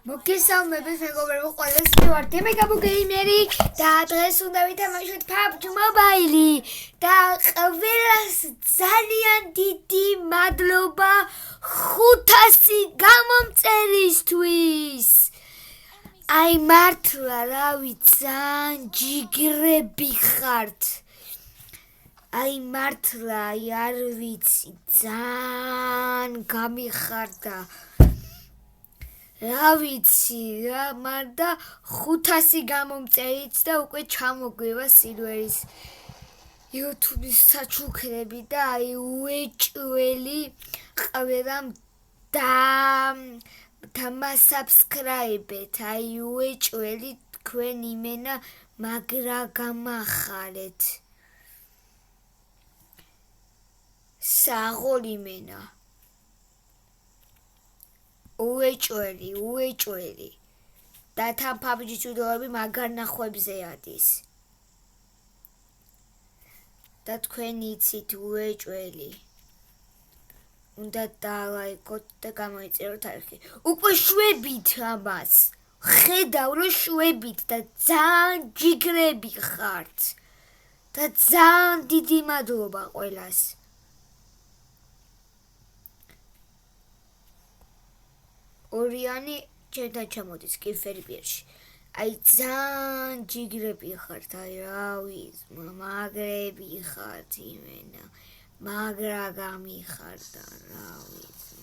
მოგესალმებით მეგობრებო, ყველას მე ვარ დემეგაბო გეიმერი და დღეს უნდა ვითამაშოთ PUBG Mobile და ყველას ძალიან დიდი მადლობა 500 გამომწერისთვის. აი მართლა რა ვიცი, ჯიგრები ხართ. აი მართლა არ ვიცი, ძალიან გამიხარდა. რა ვიცი რა, მაგრამ 500 გამომწერით და უკვე ჩამოგვივა სილვერის YouTube-ის საჩუქრები და აი უეჭველი ყველამ დამასაბსკრაიბეთ, აი უეჭველი თქვენ იმენა მაგრა გამახარეთ. საღოლიმენა უეჭველი და თან PUBG-ის ვიდეოები მაგარ ნახვებზე ადის და თქვენ იცით უეჭველი უნდა დალაიქოთ და გამოიწეროთ არხი. უკვე შვებით ამას ხედავ რომ შვებით და ძალიან ჯიგრები ხართ და ძალიან დიდი მადლობა ყველას. ორიანი ჩემთან ჩამოდის კიფერი პირში. აი ძალიან ჯიგრები ხართ, აი რა ვიცი, მაგრები ხართ იმენა. მაგრა გამიხარდა, რა ვიცი.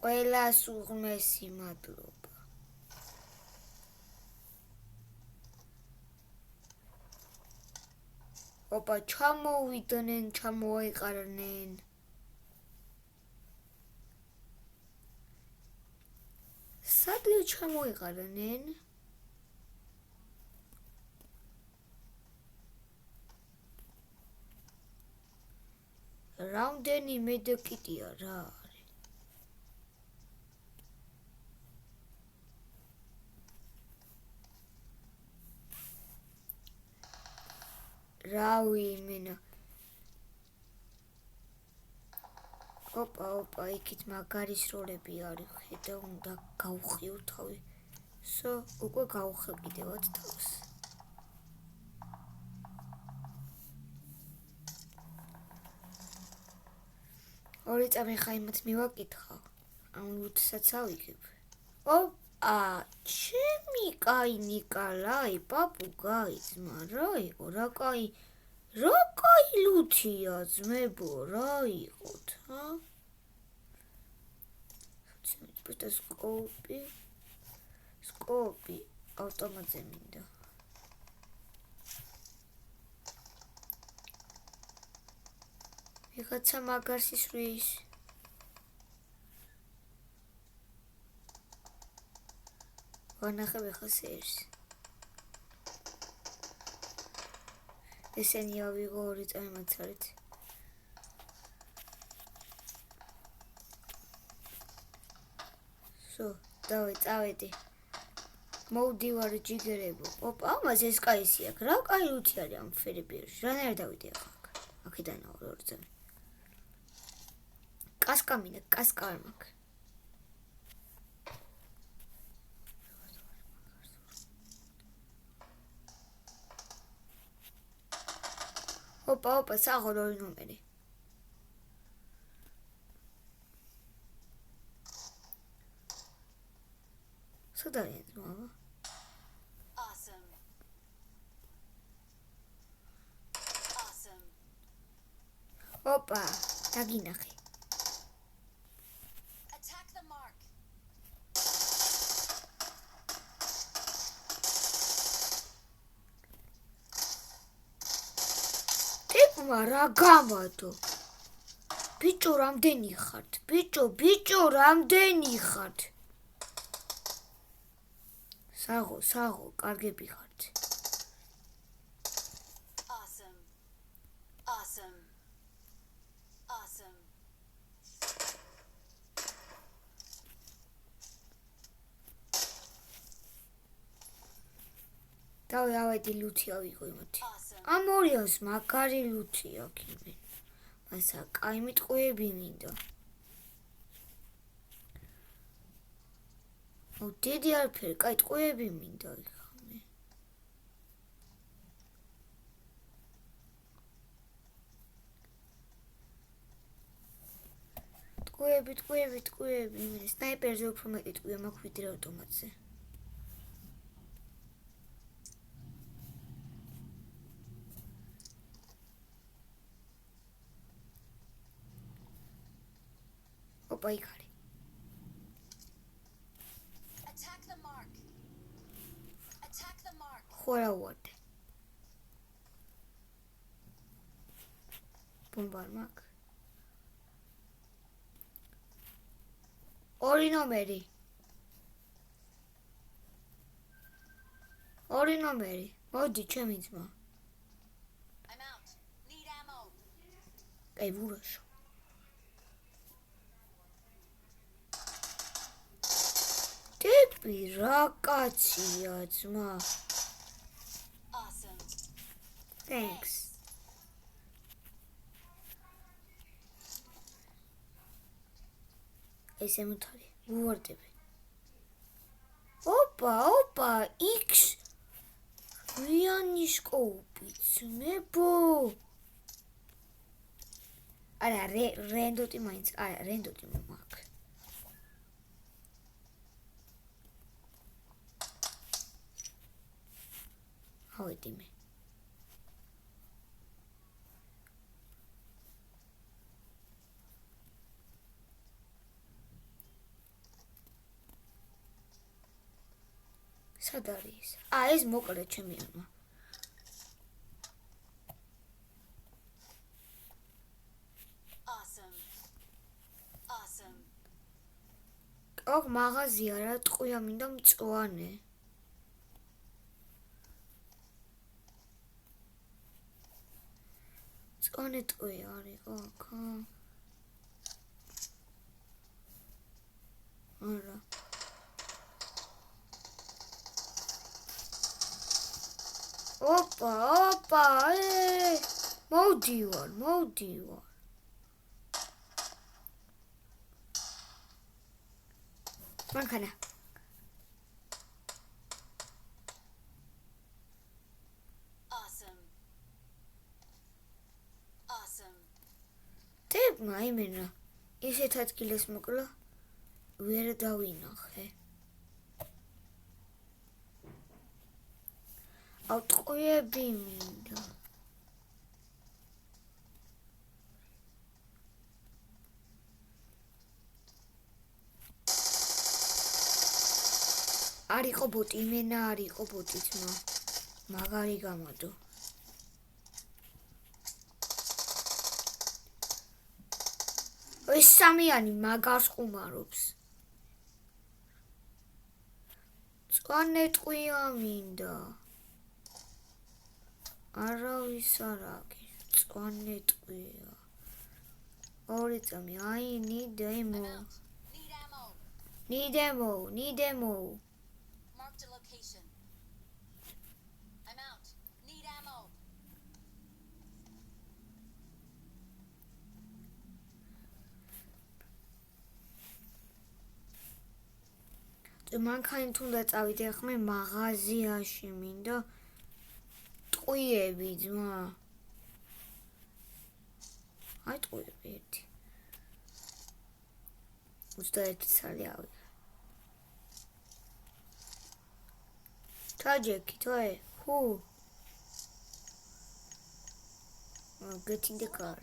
ყველას უღმესი მადლობა. ოპა ჩამოვიდნენ, ჩამოაიყარნენ. სადღაც ჩამოიყარნენ. რამდენიმე დაკიტია რა არის. რავი იმენა. ოპა, იქით მაგარის როლები არის, ხედა უნდა გავხიო თავი. სო, უკვე გავხე კიდევაც თავს. ორი წამი ხაიმად მივაკითხა. ამ ლუთსაც ავიღებ. ოპა, ჩემი კაი ნიკოლაი, პაპუგაი, ძმა, რა იყო, რა კაი ლუთია ძმებო, რა იყოთ, ჰა? Просто скопი ავტომატზე მინდა. ვიღაცა მაგარს ისვრის. ვანახებ ახლა სერს. ესენი ავიღო ორი წამი მაცარეთ. წავედი. მოვდივარ ჯიგერებო. ოპა, ამას ეს კაისი აქვს. რა კაი ლუთი არის ამ ფერებიაში. რანაირ დავიდე ახლა აქ. აქედანაა ორი წამი. კასკა მინდა, კასკა არ მაქვს. ოპა, საღოლ ორი ნომერი. სადარიან ძმავა? ოპა, დაგინახე. ტიპმა რა გამადო? ბიჭო რამდენი ხართ? ბიჭო რამდენი ხართ? საღო, კარგები ხართ. დავი ავედი ლუთი ავიღო იმათი. ამ ორიოს მაგარი ლუთი აქვს იმენ. მასა კაი მიტყუები მინდა. დიდი არაფერი, კაი ტყუები მინდა იქამე. ტყუები, იმენ სნაიპერზე უფრო მეტი ტყუია მაქვს ვიდრე ავტომატზე. ოპა იქ არის. ხوارა ვარდე. ბომბარ მაქვს. ორი ნომერი. მოდი ჩემი ძმა. აი ვურაშო. ტიპი რა კაცია ძმა. Thanks. ესე მუთარი, ვუვარდები. ოპა, X. რიანი სკოუპი, ძმებო. არა, რენდოტი მაინც, არა, რენდოტი მაქვს. ავედი მე. სად არის? ეს მოკლე ჩემი ამა. Awesome. ოღ მაღაზია რა ტყუია მინდა მწვანე. მწვანე ტყუია არის ოქ. არა. ოპა, მოვდივარ. მანქანა. Awesome. ტებმა იმენა, ისეთ ადგილას მოკლა, ვერ დავინახე. ავტყუები მინდა. არისო ბოტი, იმენა არისო ბოტი ძმა. მაგარი გამოდო. ეს სამიანი მაგარს ხუმარობს. მწვანე ტყუია მინდა. არავის არ აქვს. მწვანე ტყუია. ორი წამი, need ammo. Marked a location. I'm out. Need ammo. მანქანით უნდა წავიდე ხმე მაღაზიაში მინდა ტყუიები ძმა. აი ტყუიები ერთი. 21 წელი ავიღე. Tragic, toy. Who? Get in the car.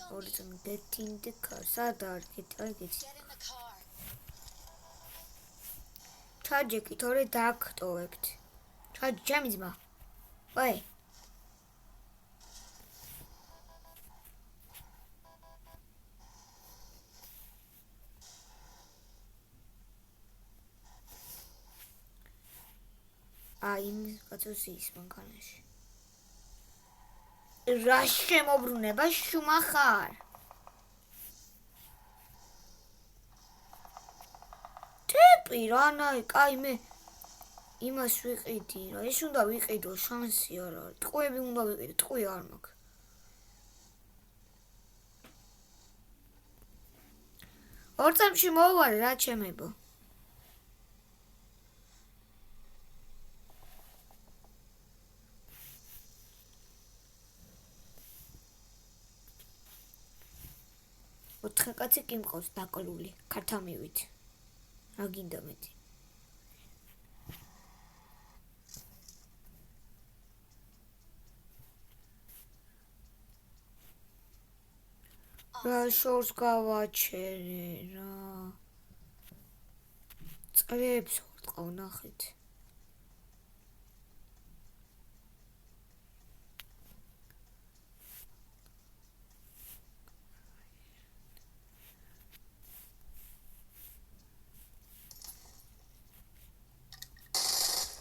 Get in the car. Sadar, get in the car. Tragic, toy. Dark, toy. Tragic, jamizma. Oi. იმის კაცოსის მანქანაში. რა შემოbrunება შუმახარ. ტიპი რანაი, კაი მე იმას ვიყიდი რა, ეს უნდა ვიყიდო, შანსი არ არის. ტყუები უნდა ვიყიდო, ტყუი არ მაქვს. ორ წამში მოვარე რა ჩემებო. ოთხი კაცი კი მყავს დაკლული, ქართამივით. რა გინდა მეტი? რა შორს გავაჩერე რა. წრეებს ვარტყავ ნახეთ.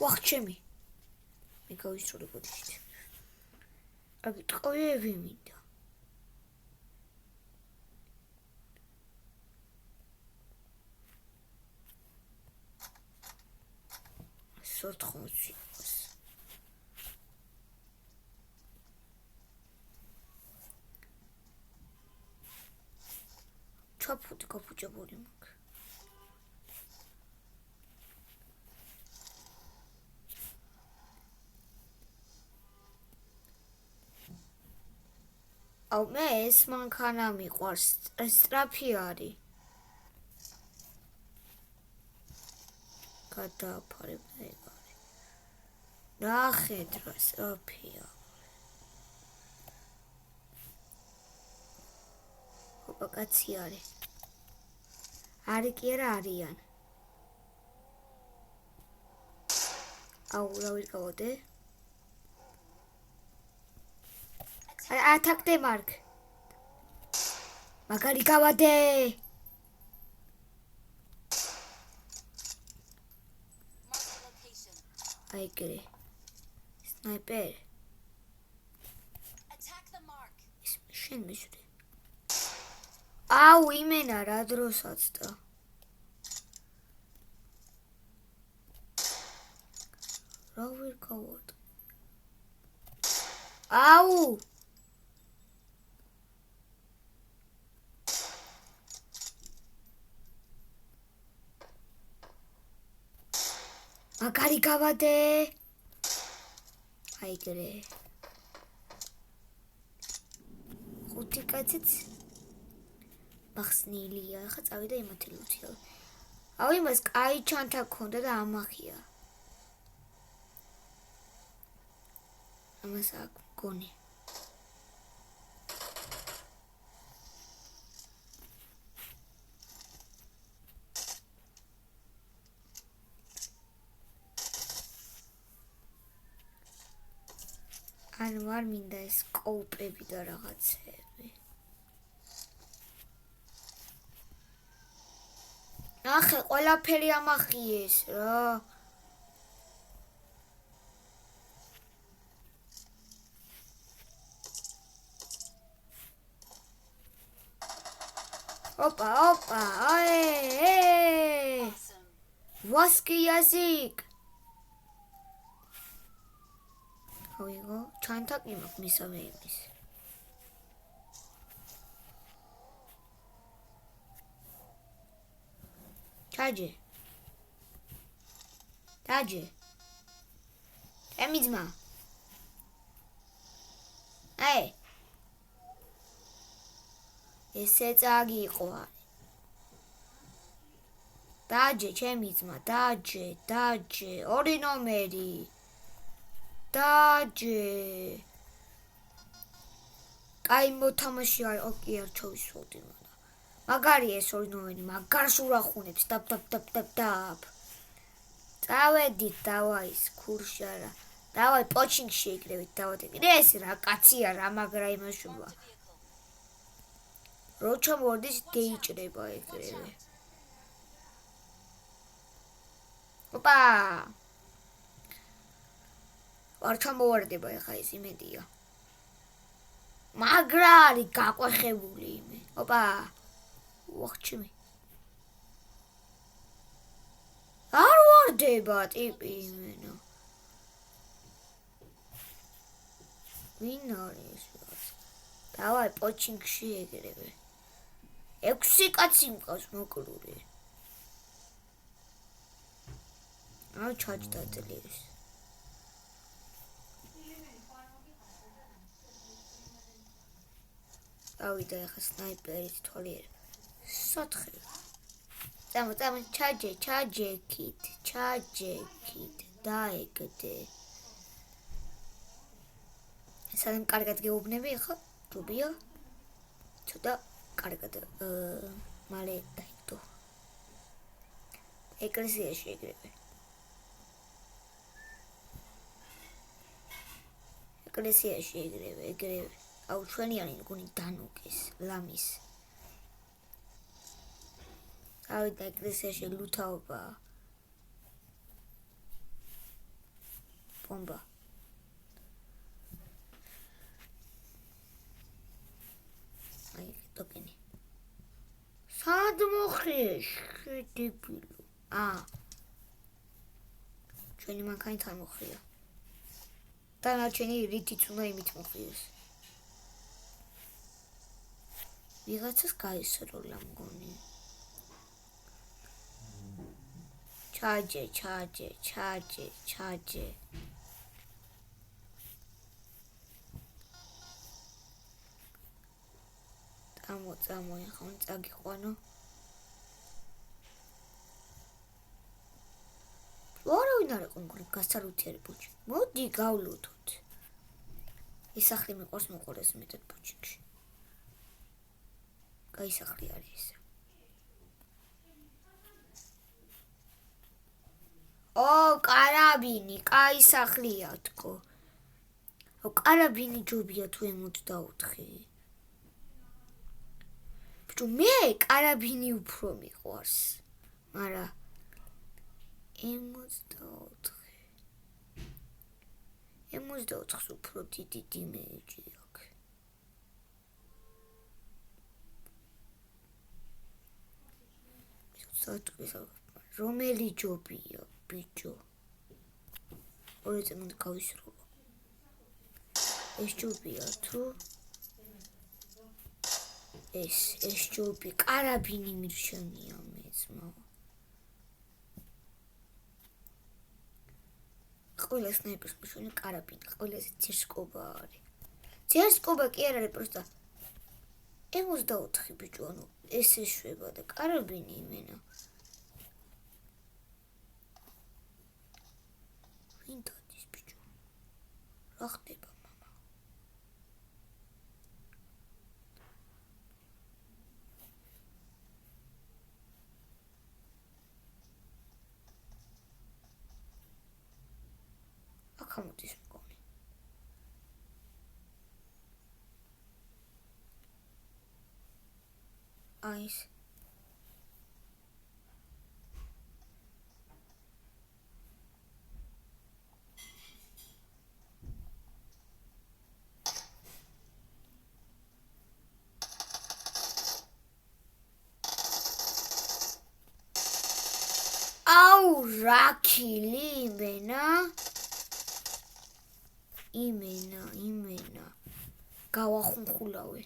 ვახ ჩემი. მე გავისროლე ბოდიშით. აი ტყუები მინდა. სოთხმოცი. ჩაფუთი გაფუჭებული მაქვს. აუ მე ეს მანქანა მიყვარს, სწრაფი არის. გადააფარებ და ეგ არის. ნახეთ რა სწრაფია. ოპა კაცი არის. არის კი არა არიან. აუ რა ვიყავდე? ათაკდე მარკ. მაგარი გავადე. აი გრე. სნაიპერ. შენ მისვრე. აუ იმენა რა დროსაც და. რა ვერ გავად. აუ მაგარი გავადე. აი გრე. ხუთი კაციც მახსნილია. ახლა წავიდა იმათი ლუთია. აუ იმას კაი ჩანთა ქონდა და ამახია. ამას აქ გონი. ან ვარ მინდა ეს კოუპები და რაღაცები. ნახე, ყველაფერი ამახიეს რა. ოპა, ოპა, ვასკი язык. აიგო, ჩანთა კი მაქვს მისავე იმის. ჩაჯე. დაჯე. ემიძმა. აი. ესე წაგიყო. დაჯე, ჩემი ძმა, დაჯე, ორი ნომერი. დაჯე. კაი მოთამაში არ ოკი არ ჩავისვოდი მანა. მაგარი ეს ორი ნომერი, მაგარს ურახუნებს, დაბ. წავედით, დავაის ქურშარა. დავაი პოჩინგში იკრებით, დავადეკი. ეს რა კაცია რა მაგრა იმაშუა. რო ჩამოვარდის დეიჭრება ეგრევე. ოპა. არ ჩამოვარდება ახლა ეს იმედია. მაგრა არის გაყვეხებული იმე. ოპა. ვახჩიმი. არ ვარ მორდება ტიპი იმენა. ვინ არის ეს? დავай პოჩინგში ეგრევე. 6 კაცი მყავს მოკლული. ჩაჯდა ძლიერს. ავიდა ახლა სნაიპერით თვალიერე. სათხე. წამო ჩაჯეკით. დაეგდე. სანამ კარგად გეუბნები ახლა ჯობია. ცოტა კარგად მალე დაიგდო. ეკლესიაში ეგრევე. აუ ჩვენიანი გონი დანუგეს ლამის. ავიდა ეკლესიაში ლუთაობა. ბომბა. აი დოკენი. სად მოხეს? დებილო. ჩვენი მანქანით არ მოხია. დანარჩენი რითიც უნდა იმით მოხიოს. ვიღაცას გაისროლა მგონი. ჩაჯე. წამო ახლა წაგიყვანო. ვარავინ არ იყო მგონი გასარუთიარე ბუჩი. მოდი გავლუთოთ. ეს სახლი მიყვარს მოყოლეს მეტად ბუჩიკში. კაი სახლი არის ეს. კარაბინი, კაი სახლია თქო. კარაბინი ჯობია თუ 64. ბიჭო მე კარაბინი უფრო მიყვარს. მარა 64-ს უფრო დიდი დიმეიჯი აქვს. რომელი ჯობია ბიჭო? ორეზე მანდ გავისრულო. ეს ჯობია თუ ეს ჯობი კარაბინი მირჩენია მეცმა. ყველა სნაიპერს მშვენი კარაბინი, ყველაზე ძირსკობა არის. ძირსკობა კი არ არის, პროსტა 64 ბიჭო, ანუ ეს ეშვება და კარაბინი იმენა. ვინ დადის ბიჭო? რა ხდება მამა? აკამოდის მგონი. აის აუ რაქილი იმენა გავახუნხულავე.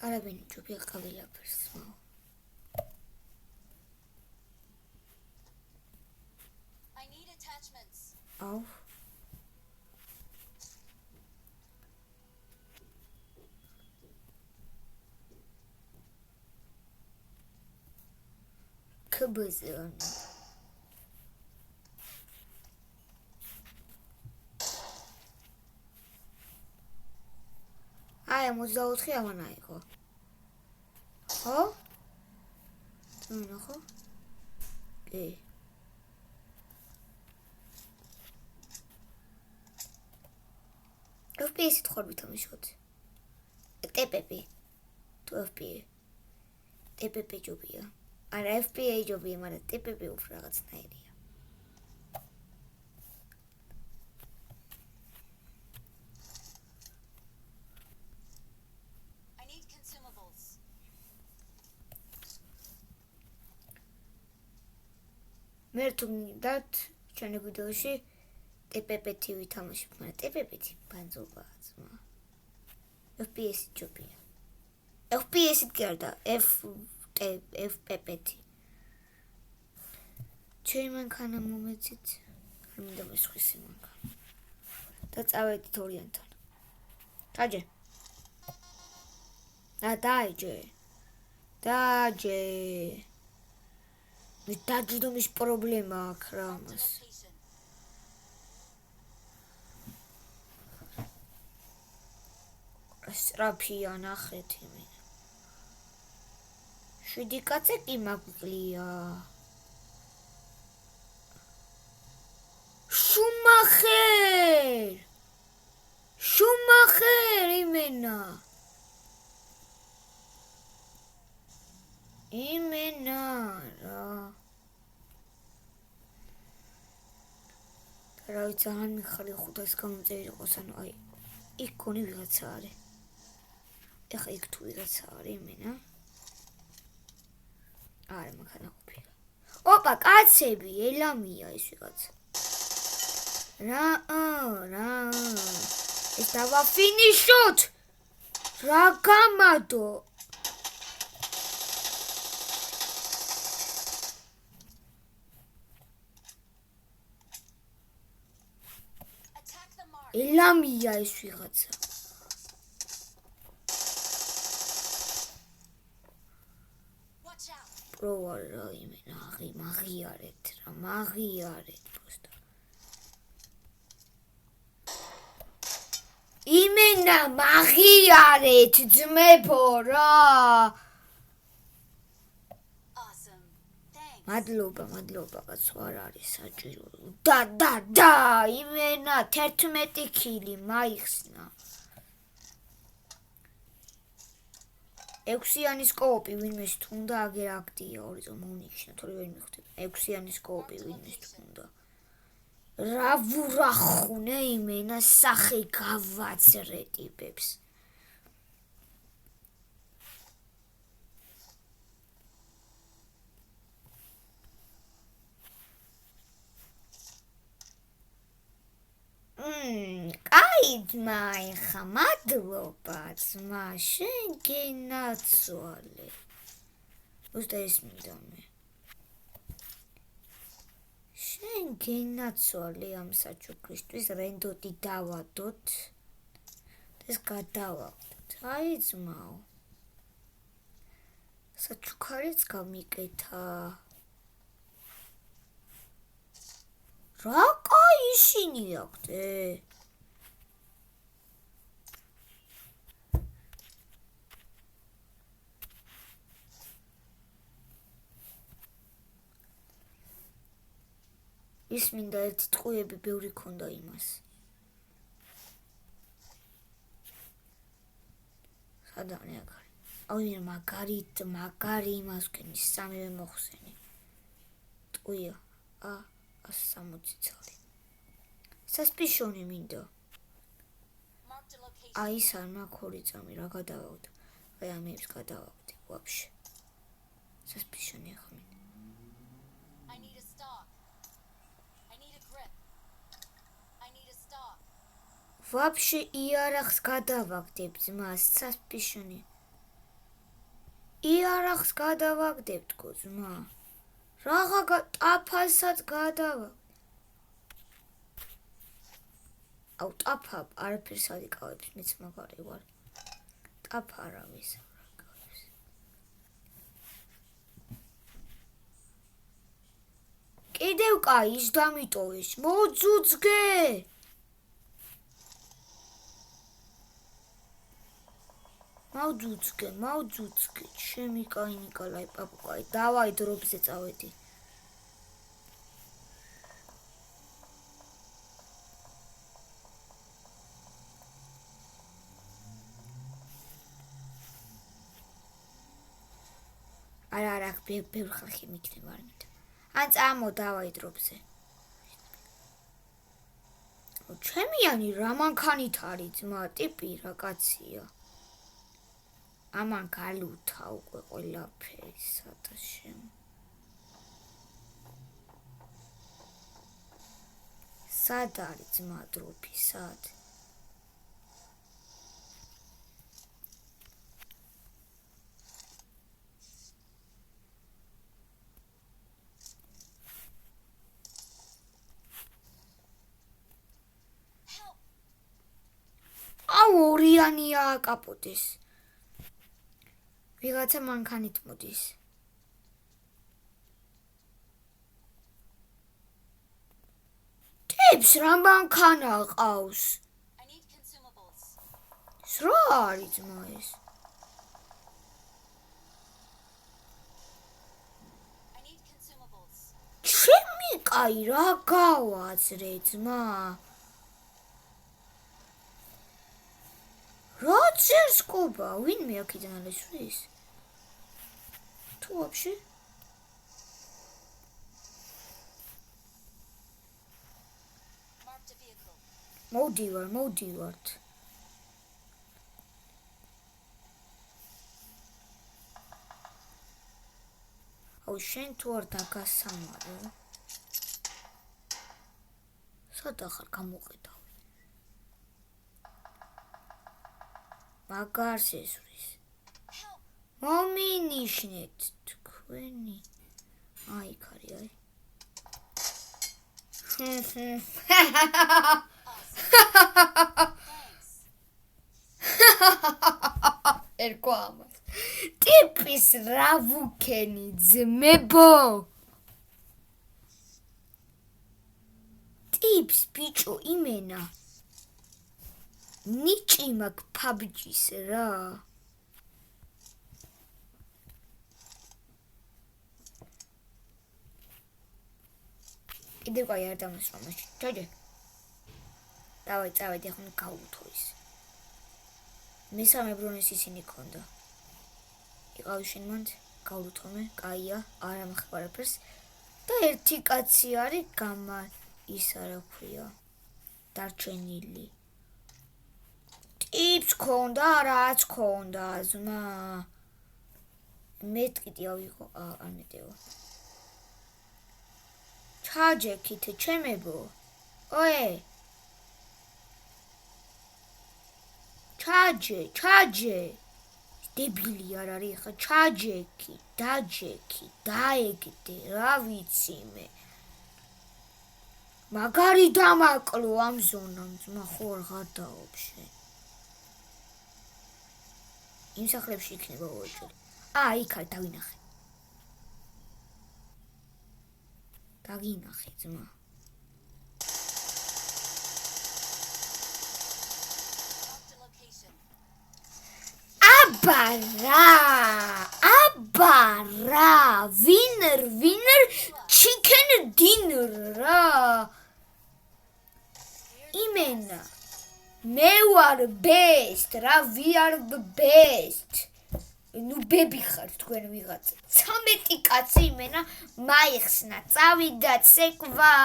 კარაბინი ჯობია ყავილაფერს მაო. I need attachments. აუ ქბზან აი 64 ამანა იყო. ხო? ხო? კი. FPS-ით ხარ ვითამაშოთ. ტეპები. თუ FPS. TPP ჯობია. არა FPA ჯობია, მაგრამ TPP უფრო რაღაცნაირია. I need consumables. მე თუ მინდათ ჩვენი ვიდეოში TPP-ი ვითამაშებ, მაგრამ TPP-ი ბანძობაა ძმა. FPS-ი ჯობია. FPS-ით გარდა FPP-ი. ჩემი მანქანა მომეცით. არ მინდა მესხვისი მანქანა. და წავედით ორიანთან. დაჯე. დაჯე. მე დაჯდომის პრობლემა აქვს რა მას. Location. სტრაფია ნახეთ იმენ. 7 კაცი კი მაგვიძლია. შუმახერ იმენა. რა. რა ვიცი ძალიან მიხარი 500 გამოწერი იყოს, ანუ აი იქ გონი ვიღაცა არის. ეხა იქ თუ ვიღაცა არის იმენა. არა მანქანა ყოფილა. ოპა კაცები, ელამია ეს ვიღაცა. რა. ეს დავაფინიშოთ. რა გამადო. Attack the mark. ელამია ეს ვიღაცა. Watch out. პროვარა იმენა, მაღიარეთ რა, მაღიარეთ просто. იმენა მაღიარეთ ძმებო რა. Awesome. Thanks. მადლობა, კაც არ არის საჭირო. და იმენა 11 კილი მაიხსნა. 6-იანი სკოპი ვინმეს თუნდა აგერ აქტია ორიზო მოუნიშნა, თორე ვერ მიხვდები. 6-იანი სკოპი ვინმეს თუნდა. რა ვურახუნე იმენა სახე გავაძრე ტიპებს. კაი ძმა, ეხა მადლობა ძმა, შენ გენაცვალე. უბრალოდ ეს მინდა მე. შენ გენაცვალე ამ საჩუქრისთვის რენდოდი დავადოთ. ეს გადავაგდოთ. აი ძმაო. საჩუქარიც გამიკეთა. რა კაი ისინი აქვთ? ის მინდა ერთი ტყუები ბევრი ქონდა იმას. სადანე აგარი. აუ მაგარი იმას ვქენი, სამივე მოხსენი. ტყუია. 160 წელი. სასპიშონი მინდა. Mark the location. აი ის არ მაქვს 2 წამი რა გადავავდ. აი ამებს გადავავდი ვაფშე. სასპიშონი ახლა მინდა. I need a stock. I need a grip. I need a stock. ვაფშე იარაღს გადავაგდებ ძმას, სასპიშონი. იარაღს გადავაგდებ თქო ძმა. რაღა ტაფასაც გადავაგდებ. აუ ტაფა არაფერს ადიკავებს, მეც მაგარი ვარ. ტაფა არავის არ აკავებს. კიდევ კაი ის დამიტოვეს. მოძუძგე. მავძუძგე, ჩემი კაი ნიკოლაი პაპუკაი, დავაი დროპზე წავედი. არა, ბევრი ხალხი მიქნება არამედ. ან წამოდავაი დროპზე. ჩემიანი რა მანქანით არის ძმა, ტიპი რა კაცია. ამან გალუთა უკვე ყველაფერი სადაშემ. სად არის ძმა დროპი, სად? ორიანია აკაპოდეს. ვიღაცა მანქანით მოდის. ტიპს რა მანქანა ყავს? I need consumables. რა არის ძმა ეს? I need consumables. ჩემი კაი რა გავაძრე ძმა? რა წერს კუბა? ვინმე აქედან არის ვის? თუ ვაფშე? Marked a vehicle. მოვდივართ. აუ შენ თუ არ დაგასამარო. სად ახარ გამოყედა? მაგარს ესვრის. მომინიშნეთ თქვენი. აი ხარი აი. ერქვა ამას. ტიპის რა ვუქენი ძმებო. ტიპს ბიჭო იმენა. ნიჭი მაგ PUBG-ს რა. კიდევ კაი არ დამასვა მაშინ. ჯაჯე. წავედი ახლა გავუთო ის. მესამე ბრონის ისინი ქონდა. იყავი შენ მანდ გავუთომე, კაია, არ ამხება არაფერს. და ერთი კაცი არის ის არა ქვია. დარჩენილი. ტიპს ქონდა, რაც ქონდა, ზმა. მეტკიტი ავიღო, არ მეტევა. ჩაჯექით, ჩემებო. ოე. ჩაჯე. დებილი არ არის ხა, ჩაჯექი, დაჯექი, დაეგდე, რა ვიცი მე. მაგარი დამაკლო ამ ზონამ, ზმა ხო არ გადაობ შენ. იმ სახლებში იქნება ვაჭერი. იქ არის დავინახე. დაგინახე ძმა. Marked a location. აბარა. Winner, chicken dinner რა. იმენა. მე ვარ best რა, we are the best. ნუ ბები ხარ თქვენ ვიღაცა. 13 კაცი იმენა მაიხსნა, წავიდა ცეკვა.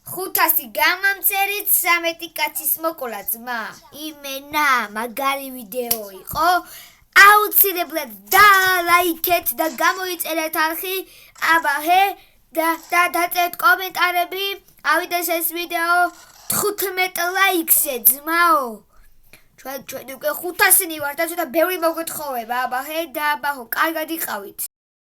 500 გამამწერით 13 კაცის მოკლა ძმა. იმენა მაგარი ვიდეო იყო. აუცილებლად დალაიქეთ და გამოიწერეთ არხი. აბაჰე და დაწერთ კომენტარები. ავიდეს ეს ვიდეო 15 ლაიქზე ძმაო. ჩვენ უკვე 500-ნი ვართ და ცოტა ბევრი მოგეთხოვება. აბაჰე და აბაჰო, კარგად იყავით.